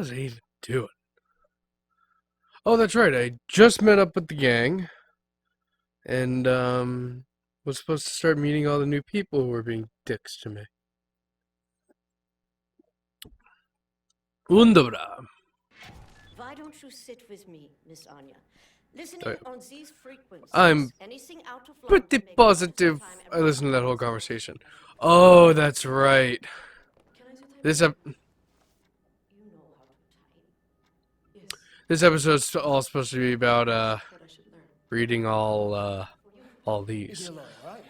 was I even doing? Oh, that's right. I just met up with the gang, and was supposed to start meeting all the new people who were being dicks to me. Wunderbar. Why don't you sit with me, Miss Anya? Listening Oh, yeah. on these frequencies, I'm anything out of line pretty will make positive time I listened to that whole everyone conversation. Oh, that's right. Can I do type? This You know how to type. Yes. this episode's all supposed to be about What I should learn. reading all these. Right.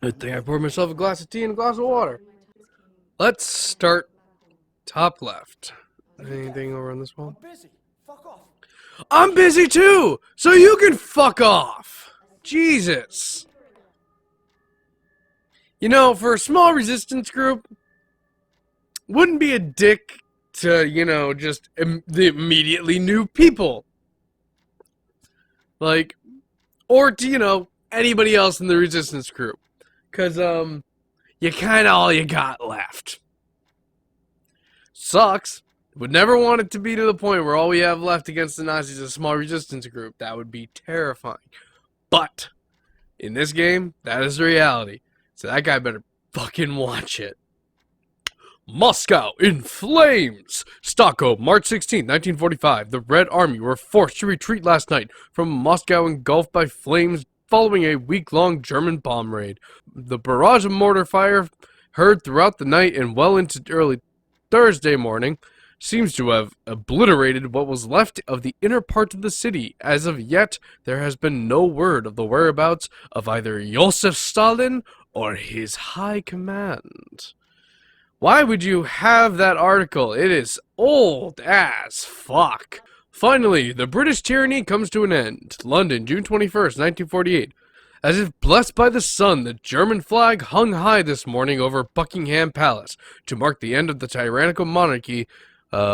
Good thing I poured myself a glass of tea and a glass of water. Let's start top left. Anything over on this wall? I'm busy. Fuck off. I'm busy too, so you can fuck off. Jesus. You know, for a small resistance group, wouldn't be a dick to, just the immediately new people. Like, or to, anybody else in the resistance group. Because, you kind of all you got left. Sucks. Would never want it to be to the point where all we have left against the Nazis is a small resistance group. That would be terrifying. But, in this game, that is the reality. So that guy better fucking watch it. Moscow in flames! Stockholm, March 16, 1945. The Red Army were forced to retreat last night from Moscow engulfed by flames following a week-long German bomb raid. The barrage of mortar fire heard throughout the night and well into early Thursday morning seems to have obliterated what was left of the inner part of the city. As of yet, there has been no word of the whereabouts of either Joseph Stalin or his high command. Why would you have that article? It is old as fuck. Finally, the British tyranny comes to an end. London, June 21st, 1948. As if blessed by the sun, the German flag hung high this morning over Buckingham Palace to mark the end of the tyrannical monarchy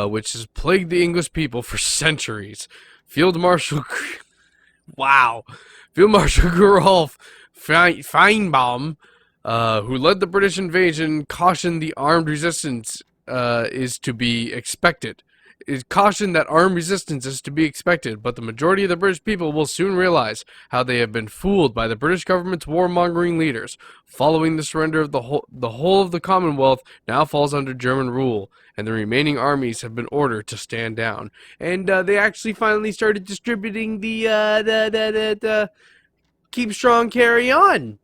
which has plagued the English people for centuries. Field Marshal... wow. Field Marshal Gerolf Feinbaum, who led the British invasion, cautioned the armed resistance is to be expected. It cautioned that armed resistance is to be expected, but the majority of the British people will soon realize how they have been fooled by the British government's warmongering leaders. Following the surrender of the whole of the Commonwealth now falls under German rule, and the remaining armies have been ordered to stand down. And they actually finally started distributing the Keep Strong, Carry On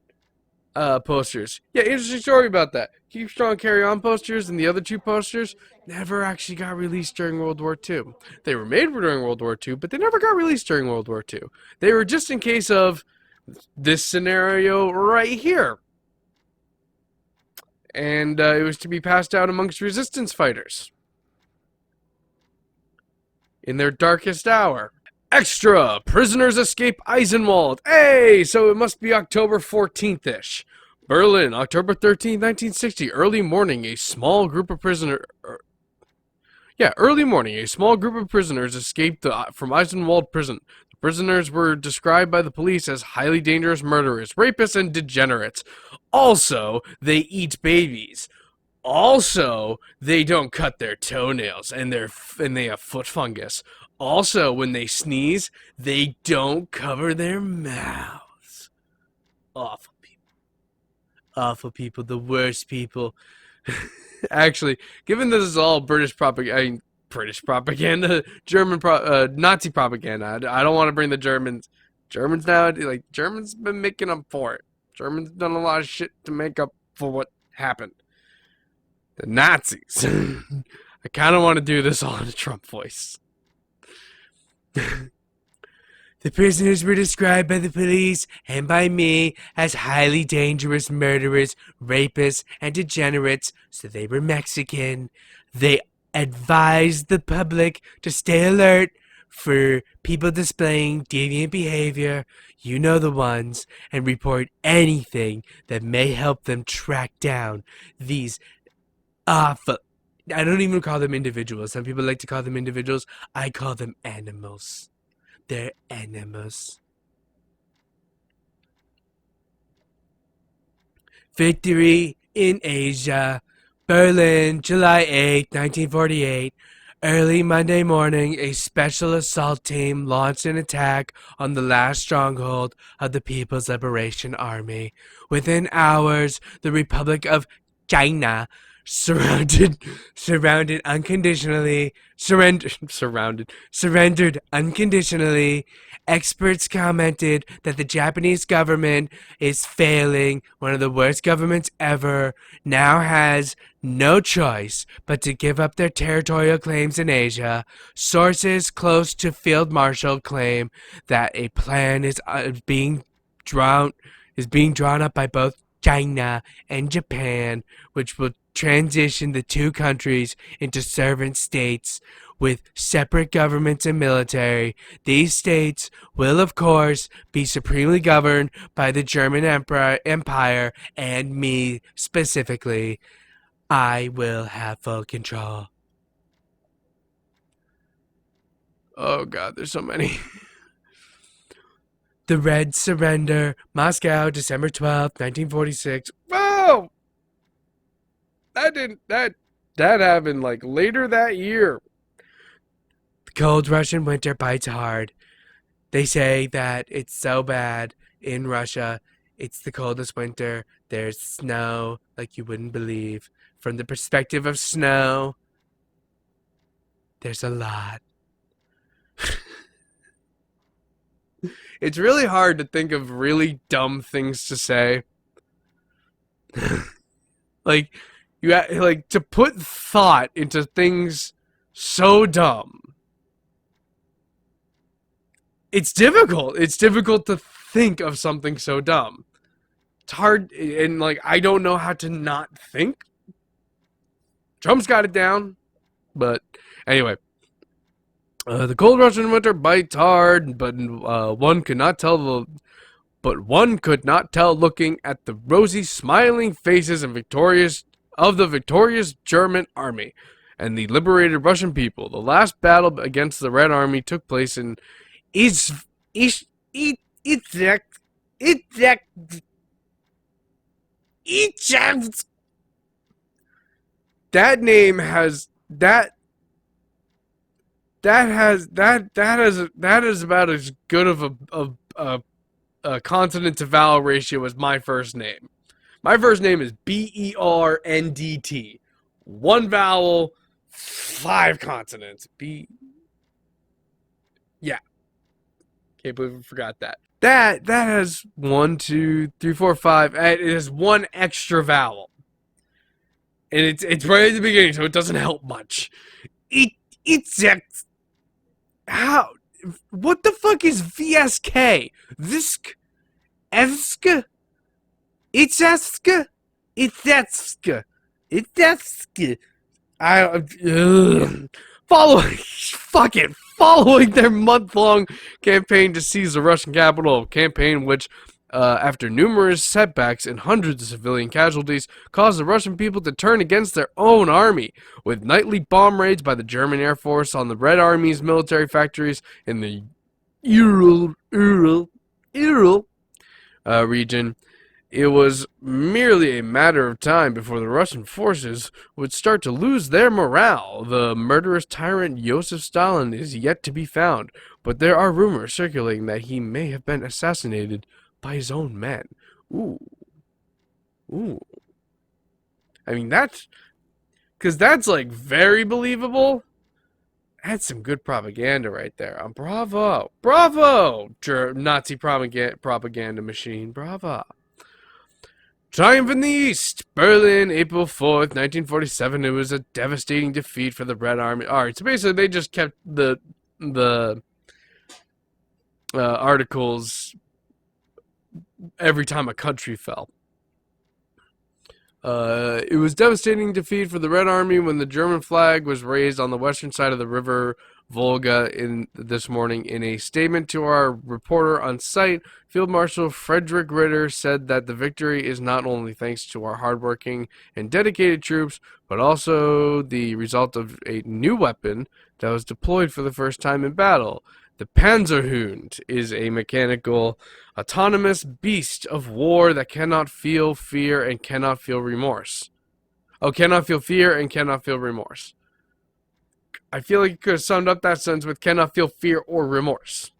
posters. Yeah, interesting story about that. Keep Strong, Carry On posters and the other two posters never actually got released during World War II. They were made during World War II, but they never got released during World War II. They were just in case of this scenario right here. And it was to be passed out amongst resistance fighters in their darkest hour. Extra! Prisoners escape Eisenwald. Hey! So it must be October 14th-ish. Berlin, October 13th, 1960. Early morning, a small group of prisoners... early morning, a small group of prisoners escaped from Eisenwald prison. The prisoners were described by the police as highly dangerous murderers, rapists, and degenerates. Also, they eat babies. Also, they don't cut their toenails, and they have foot fungus. Also, when they sneeze, they don't cover their mouths. Awful people. Awful people, the worst people. Actually, given this is all British propaganda, German Nazi propaganda, I don't want to bring the Germans. Germans now, Germans been making up for it. Germans done a lot of shit to make up for what happened. The Nazis. I kind of want to do this all in a Trump voice. The prisoners were described by the police and by me as highly dangerous murderers, rapists, and degenerates, so they were Mexican. They advised the public to stay alert for people displaying deviant behavior, you know the ones, and report anything that may help them track down these awful... I don't even call them individuals. Some people like to call them individuals. I call them animals. They're animals. Victory in Asia. Berlin, July 8, 1948. Early Monday morning, a special assault team launched an attack on the last stronghold of the People's Liberation Army. Within hours, the Republic of China surrendered unconditionally. Experts commented that the Japanese government is failing, one of the worst governments ever, now has no choice but to give up their territorial claims in Asia. Sources close to Field Marshal claim that a plan is being drawn up by both China and Japan, which will transition the two countries into servant states with separate governments and military. These states will, of course, be supremely governed by the German Empire, and me specifically. I will have full control. Oh god, there's so many. The Reds surrender. Moscow, December 12th, 1946. Whoa! That happened like later that year. The cold Russian winter bites hard. They say that it's so bad in Russia. It's the coldest winter. There's snow like you wouldn't believe. From the perspective of snow, there's a lot. It's really hard to think of really dumb things to say. Like to put thought into things so dumb. It's difficult. It's difficult to think of something so dumb. It's hard, and I don't know how to not think. Trump's got it down, but anyway. The cold Russian winter bites hard, but one could not tell looking at the rosy, smiling faces of the victorious German army and the liberated Russian people. The last battle against the Red Army took place in that name has that is about as good of a consonant to vowel ratio as my first name. My first name is BERNDT. One vowel, 5 consonants. Yeah. Can't believe I forgot that. That has 1, 2, 3, 4, 5. It has 1 extra vowel. And it's right at the beginning, so it doesn't help much. It's how? What the fuck is VSK? Visk? Evska? Itzeska? Itzetska? Itzetska? Following their month-long campaign to seize the Russian capital, a campaign which, after numerous setbacks and hundreds of civilian casualties, caused the Russian people to turn against their own army, with nightly bomb raids by the German Air Force on the Red Army's military factories in the Ural region. It was merely a matter of time before the Russian forces would start to lose their morale. The murderous tyrant Joseph Stalin is yet to be found, but there are rumors circulating that he may have been assassinated by his own men. Ooh. I mean, that's very believable. That's some good propaganda right there. Bravo, Nazi propaganda machine. Bravo. Triumph in the East. Berlin, April 4th, 1947. It was a devastating defeat for the Red Army. Alright, so basically they just kept the articles every time a country fell. It was devastating defeat for the Red Army when the German flag was raised on the western side of the river Volga this morning. In a statement to our reporter on site, Field Marshal Frederick Ritter said that the victory is not only thanks to our hardworking and dedicated troops, but also the result of a new weapon that was deployed for the first time in battle. The Panzerhund is a mechanical, autonomous beast of war that cannot feel fear and cannot feel remorse. Oh, cannot feel fear and cannot feel remorse. I feel like you could have summed up that sentence with cannot feel fear or remorse.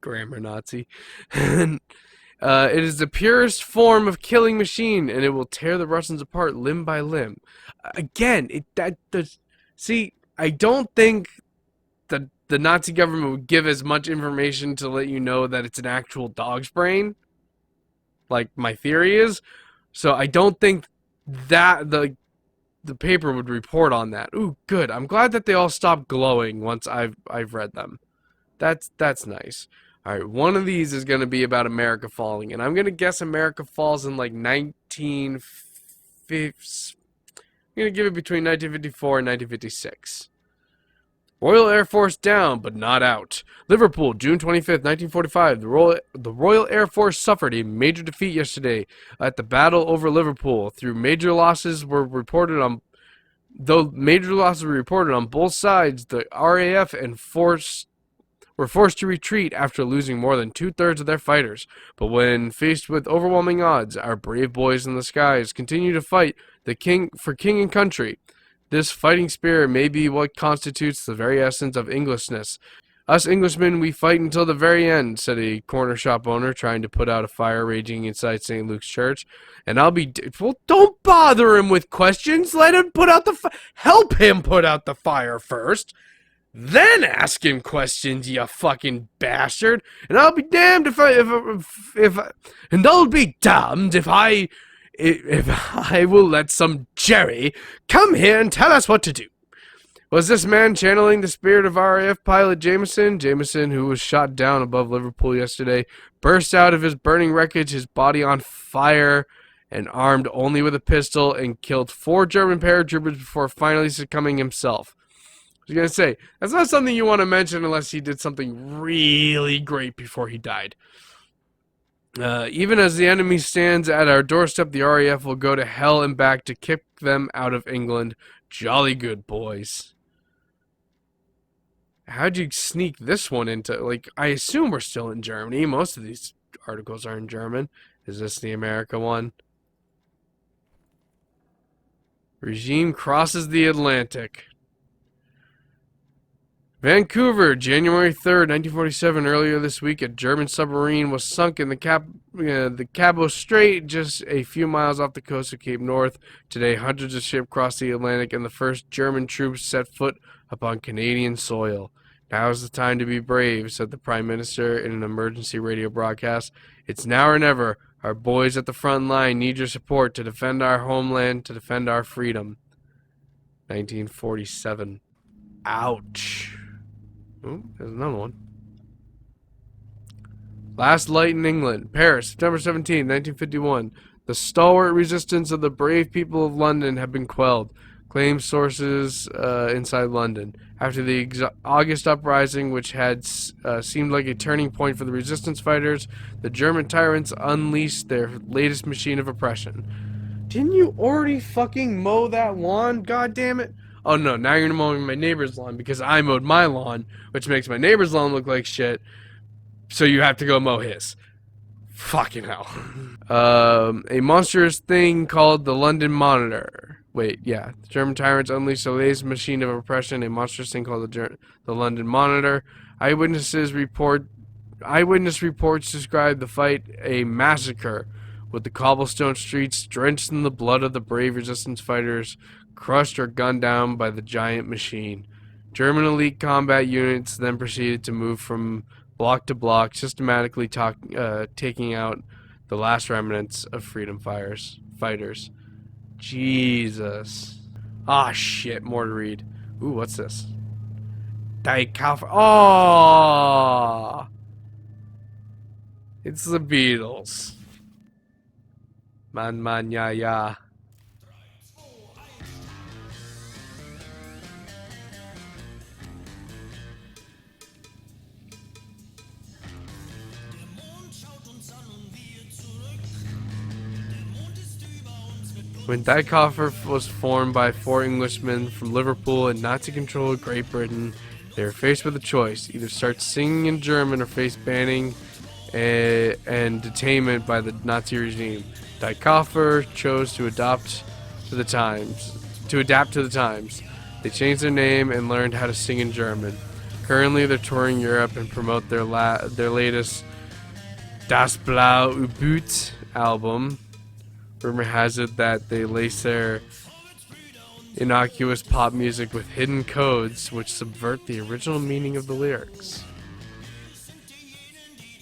Grammar Nazi. It is the purest form of killing machine, and it will tear the Russians apart limb by limb. Again, see, I don't think the Nazi government would give as much information to let you know that it's an actual dog's brain, like my theory is. So I don't think that the paper would report on that. Ooh, good. I'm glad that they all stopped glowing once I've read them. That's nice. All right, one of these is going to be about America falling, and I'm going to guess America falls in like 1950. I'm going to give it between 1954 and 1956. Royal Air Force down, but not out. Liverpool, June 25th, 1945. The Royal Air Force suffered a major defeat yesterday at the battle over Liverpool. Though major losses were reported on both sides, the RAF were forced to retreat after losing more than 2/3 of their fighters. But when faced with overwhelming odds, our brave boys in the skies continue to fight for king and country. This fighting spirit may be what constitutes the very essence of Englishness. Us Englishmen, we fight until the very end, said a corner shop owner trying to put out a fire raging inside St. Luke's Church. And well, don't bother him with questions. Let him put out help him put out the fire first. Then ask him questions, you fucking bastard. And I'll be damned if I will let some Jerry come here and tell us what to do. Was this man channeling the spirit of RAF pilot Jameson? Jameson, who was shot down above Liverpool yesterday, burst out of his burning wreckage, his body on fire and armed only with a pistol, and killed 4 German paratroopers before finally succumbing himself. I was going to say, that's not something you want to mention unless he did something really great before he died. Even as the enemy stands at our doorstep, the RAF will go to hell and back to kick them out of England. Jolly good, boys. How'd you sneak this one into, like, I assume we're still in Germany. Most of these articles are in German. Is this the America one? Regime crosses the Atlantic. Vancouver, January 3rd, 1947. Earlier this week, a German submarine was sunk in the Cabo Strait, just a few miles off the coast of Cape North. Today, hundreds of ships crossed the Atlantic, and the first German troops set foot upon Canadian soil. Now is the time to be brave, said the Prime Minister in an emergency radio broadcast. It's now or never. Our boys at the front line need your support to defend our homeland, to defend our freedom. 1947. Ouch. Oh, there's another one. Last light in England. Paris, September 17, 1951. The stalwart resistance of the brave people of London have been quelled, claim sources inside London. After the August uprising, which had seemed like a turning point for the resistance fighters, the German tyrants unleashed their latest machine of oppression. Didn't you already fucking mow that lawn? God damn it. Oh no, now you're mowing my neighbor's lawn because I mowed my lawn, which makes my neighbor's lawn look like shit. So you have to go mow his. Fucking hell. A monstrous thing called the London Monitor. Wait, yeah. The German tyrants unleashed the latest machine of oppression, a monstrous thing called the London Monitor. Eyewitness reports describe the fight a massacre, with the cobblestone streets drenched in the blood of the brave resistance fighters, crushed or gunned down by the giant machine. German elite combat units then proceeded to move from block to block, systematically taking out the last remnants of freedom fighters. Jesus. Ah, shit, more to read. Ooh, what's this? Die Kauffer. Oh! It's the Beatles. Man, ya, ya. When Die Koffer was formed by 4 Englishmen from Liverpool in Nazi-controlled Great Britain, they were faced with a choice: either start singing in German or face banning and detainment by the Nazi regime. Die Koffer chose to adapt to the times. They changed their name and learned how to sing in German. Currently, they're touring Europe and promote their latest Das Blau U-Boot album. Rumor has it that they lace their innocuous pop music with hidden codes which subvert the original meaning of the lyrics.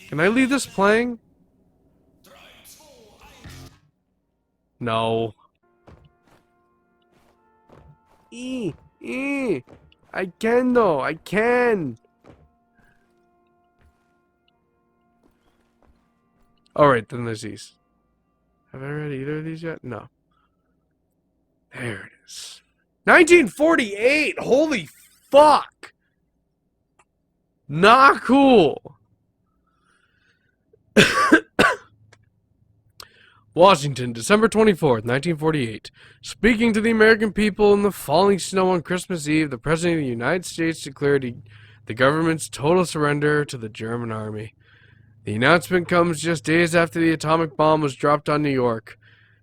Can I leave this playing? No. I can though. I can. Alright, then there's these. Have I read either of these yet? No. There it is. 1948! Holy fuck! Not cool! Washington, December 24th, 1948. Speaking to the American people in the falling snow on Christmas Eve, the President of the United States declared the government's total surrender to the German army. The announcement comes just days after the atomic bomb was dropped on New York.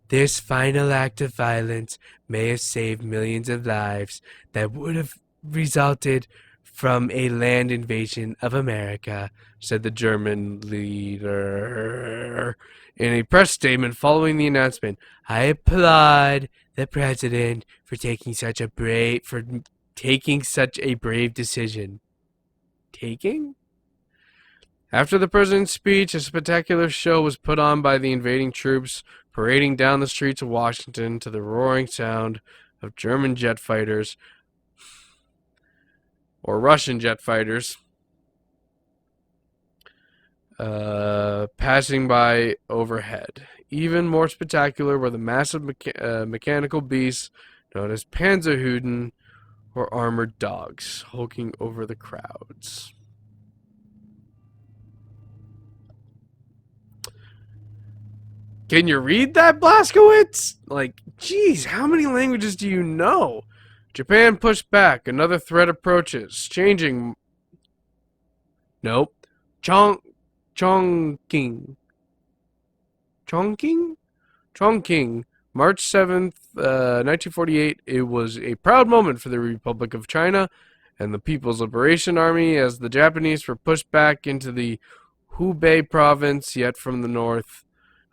This final act of violence may have saved millions of lives that would have resulted from a land invasion of America, said the German leader. In a press statement following the announcement, I applaud the president for taking such a brave decision. Taking? After the president's speech, a spectacular show was put on by the invading troops, parading down the streets of Washington to the roaring sound of German jet fighters, or Russian jet fighters, passing by overhead. Even more spectacular were the massive mechanical beasts known as Panzerhüten, or armored dogs, hulking over the crowds. Can you read that, Blaskowitz? Like, geez, how many languages do you know? Japan pushed back. Another threat approaches. Chongqing. March 7th, 1948. It was a proud moment for the Republic of China and the People's Liberation Army as the Japanese were pushed back into the Hubei province, yet from the north.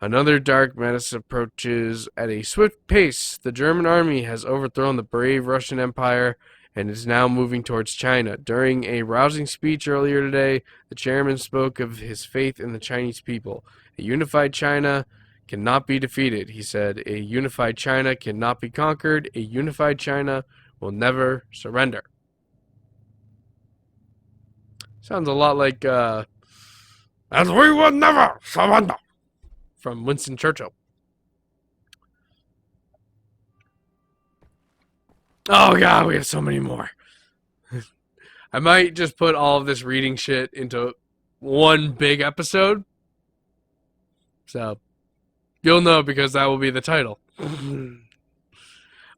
Another dark menace approaches at a swift pace. The German army has overthrown the brave Russian Empire and is now moving towards China. During a rousing speech earlier today, the chairman spoke of his faith in the Chinese people. A unified China cannot be defeated, he said. A unified China cannot be conquered. A unified China will never surrender. Sounds a lot like, as we will never surrender, from Winston Churchill. Oh god, we have so many more. I might just put all of this reading shit into one big episode. So, you'll know because that will be the title.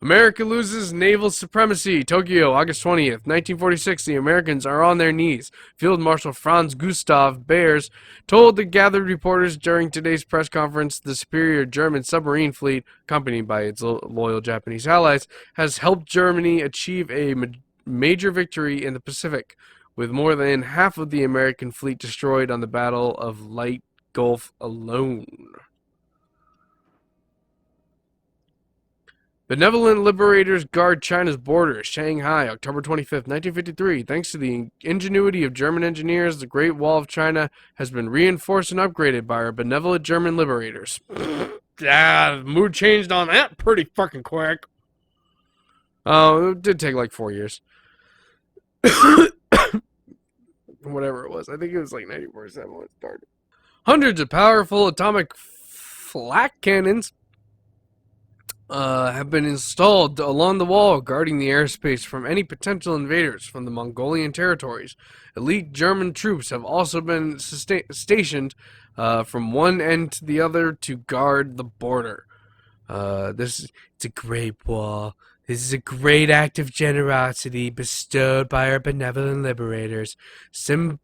America loses naval supremacy. Tokyo, August 20th, 1946. The Americans are on their knees. Field Marshal Franz Gustav Beers told the gathered reporters during today's press conference the superior German submarine fleet, accompanied by its loyal Japanese allies, has helped Germany achieve a major victory in the Pacific, with more than half of the American fleet destroyed on the Battle of Leyte Gulf alone. Benevolent liberators guard China's borders. Shanghai, October 25th, 1953. Thanks to the ingenuity of German engineers, the Great Wall of China has been reinforced and upgraded by our benevolent German liberators. Yeah, the mood changed on that pretty fucking quick. Oh, it did take like 4 years. Whatever it was. I think it was like 1947 when it started. Hundreds of powerful atomic flak cannons have been installed along the wall, guarding the airspace from any potential invaders from the Mongolian territories. Elite German troops have also been stationed from one end to the other to guard the border. It's a great wall. This is a great act of generosity bestowed by our benevolent liberators. Symbolically,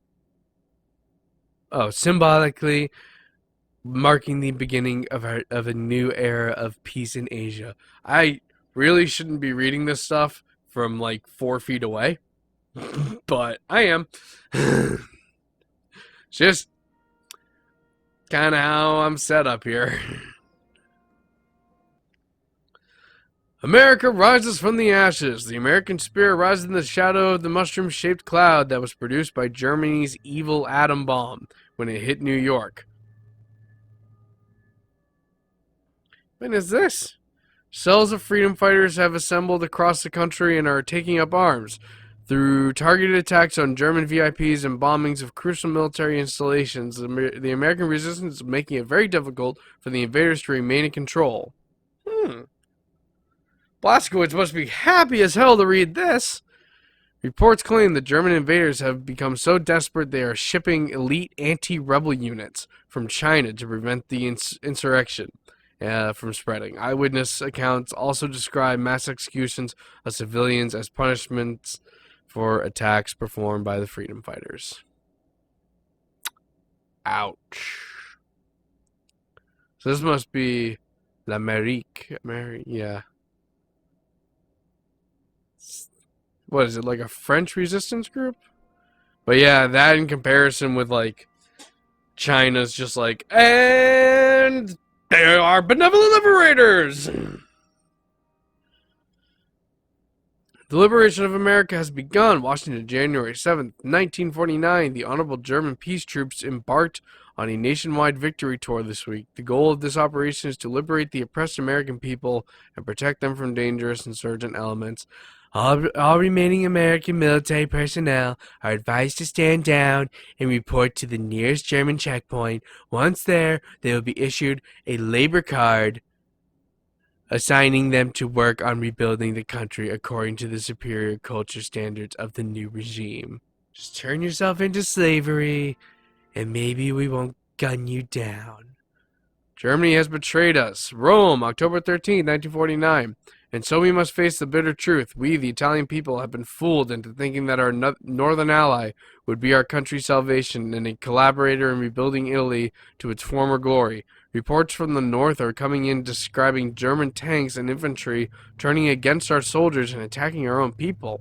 marking the beginning of a new era of peace in Asia. I really shouldn't be reading this stuff from like 4 feet away, but I am. Just kind of how I'm set up here. America rises from the ashes. The American spirit rises in the shadow of the mushroom-shaped cloud that was produced by Germany's evil atom bomb when it hit New York. When is this? Cells of freedom fighters have assembled across the country and are taking up arms. Through targeted attacks on German VIPs and bombings of crucial military installations, the American resistance is making it very difficult for the invaders to remain in control. Blaskowitz must be happy as hell to read this. Reports claim the German invaders have become so desperate they are shipping elite anti-rebel units from China to prevent the insurrection from spreading. Eyewitness accounts also describe mass executions of civilians as punishments for attacks performed by the freedom fighters. Ouch. So this must be l'Amérique. Yeah. What is it, like a French resistance group? But yeah, that in comparison with like China's just like, and they are benevolent liberators. The liberation of America has begun. Washington, January 7th, 1949. The Honorable German Peace Troops embarked on a nationwide victory tour this week. The goal of this operation is to liberate the oppressed American people and protect them from dangerous insurgent elements. All remaining American military personnel are advised to stand down and report to the nearest German checkpoint. Once there, they will be issued a labor card assigning them to work on rebuilding the country according to the superior culture standards of the new regime. Just turn yourself into slavery, and maybe we won't gun you down. Germany has betrayed us. Rome, October 13, 1949. And so we must face the bitter truth. We, the Italian people, have been fooled into thinking that our northern ally would be our country's salvation and a collaborator in rebuilding Italy to its former glory. Reports from the north are coming in describing German tanks and infantry turning against our soldiers and attacking our own people.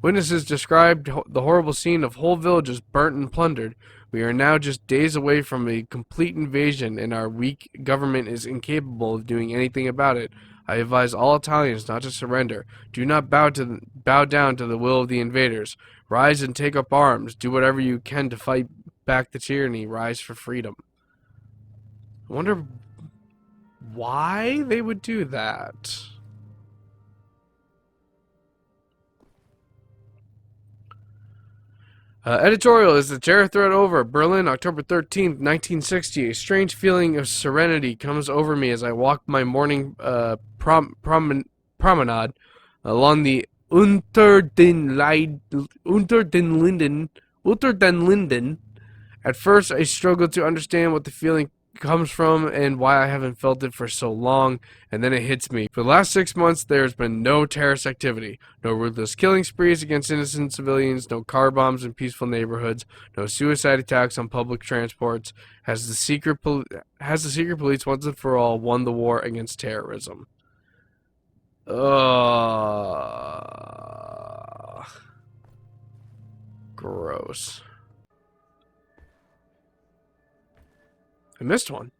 Witnesses described the horrible scene of whole villages burnt and plundered. We are now just days away from a complete invasion, and our weak government is incapable of doing anything about it. I advise all Italians not to surrender. Do not bow down to the will of the invaders. Rise and take up arms. Do whatever you can to fight back the tyranny. Rise for freedom. I wonder why they would do that. Editorial: is the terror threat over? Berlin, October 13th, 1960. A strange feeling of serenity comes over me as I walk my morning promenade along the Unter den Linden. At first, I struggled to understand what the feeling comes from and why I haven't felt it for so long, and then it hits me. For the last 6 months, there's been no terrorist activity, no ruthless killing sprees against innocent civilians, no car bombs in peaceful neighborhoods, no suicide attacks on public transports. Has the secret police once and for all won the war against terrorism? Gross. I missed one.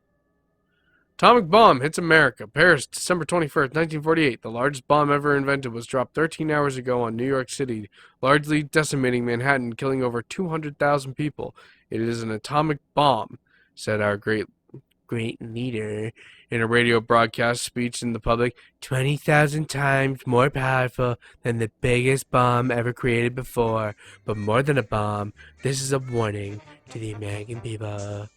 Atomic bomb hits America. Paris, December 21st, 1948. The largest bomb ever invented was dropped 13 hours ago on New York City, largely decimating Manhattan, killing over 200,000 people. It is an atomic bomb, said our great leader in a radio broadcast speech in the public. 20,000 times more powerful than the biggest bomb ever created before. But more than a bomb, this is a warning to the American people.